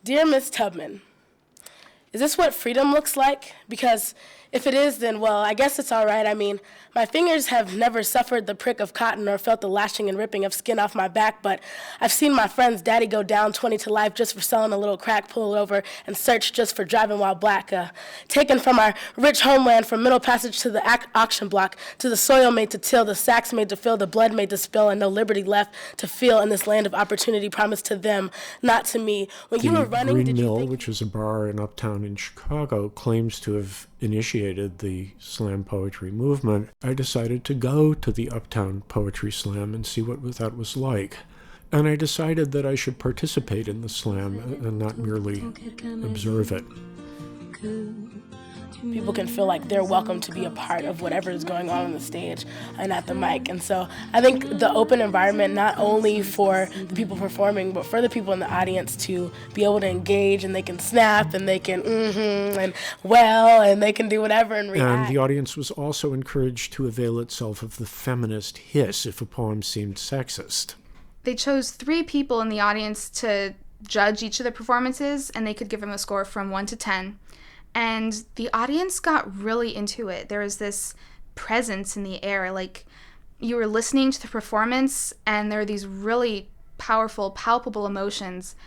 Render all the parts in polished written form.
Dear Miss Tubman, is this what freedom looks like? Because if it is, then, well, I guess it's all right. I mean, my fingers have never suffered the prick of cotton or felt the lashing and ripping of skin off my back, but I've seen my friend's daddy go down 20 to life just for selling a little crack, pulled over, and searched just for driving while black. Taken from our rich homeland, from Middle Passage to the auction block, to the soil made to till, the sacks made to fill, the blood made to spill, and no liberty left to feel in this land of opportunity promised to them, not to me. When you were running, Green did you Mill, think... which is a bar in Uptown in Chicago, claims to have initiated the slam poetry movement. I decided to go to the Uptown Poetry Slam and see what that was like. And I decided that I should participate in the slam and not merely observe it. People can feel like they're welcome to be a part of whatever is going on the stage and at the mic. And so I think the open environment, not only for the people performing, but for the people in the audience to be able to engage, and they can snap, and they can and well, and they can do whatever and react. And the audience was also encouraged to avail itself of the feminist hiss if a poem seemed sexist. They chose 3 people in the audience to judge each of the performances, and they could give them a score from 1 to 10. And the audience got really into it. There was this presence in the air, like you were listening to the performance, and there were these really powerful, palpable emotions,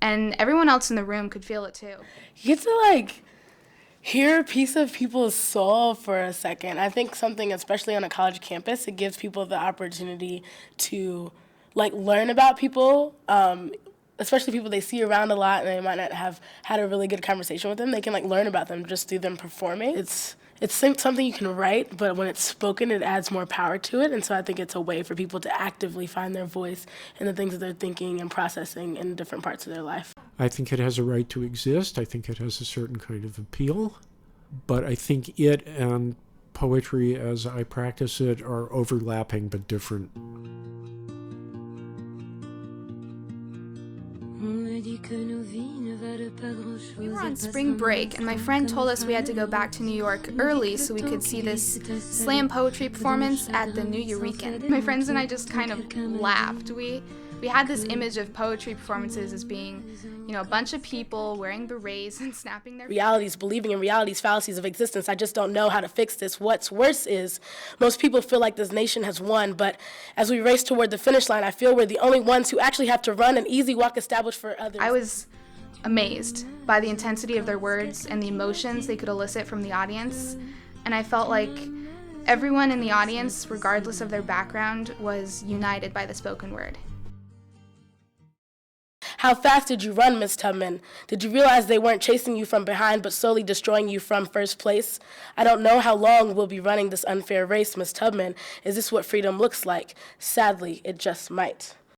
and everyone else in the room could feel it too. You get to hear a piece of people's soul for a second. I think something, especially on a college campus, it gives people the opportunity to learn about people, especially people they see around a lot and they might not have had a really good conversation with them. They can learn about them just through them performing. It's something you can write, but when it's spoken, it adds more power to it. And so I think it's a way for people to actively find their voice in the things that they're thinking and processing in different parts of their life. I think it has a right to exist. I think it has a certain kind of appeal. But I think it and poetry as I practice it are overlapping but different. We were on spring break, and my friend told us we had to go back to New York early so we could see this slam poetry performance at the New Eurekan. My friends and I just kind of laughed. We had this image of poetry performances as being, a bunch of people wearing berets and snapping their... Realities, believing in realities, fallacies of existence. I just don't know how to fix this. What's worse is most people feel like this nation has won, but as we race toward the finish line, I feel we're the only ones who actually have to run an easy walk established for others. I was amazed by the intensity of their words and the emotions they could elicit from the audience, and I felt like everyone in the audience, regardless of their background, was united by the spoken word. How fast did you run, Miss Tubman? Did you realize they weren't chasing you from behind, but slowly destroying you from first place? I don't know how long we'll be running this unfair race, Miss Tubman. Is this what freedom looks like? Sadly, it just might.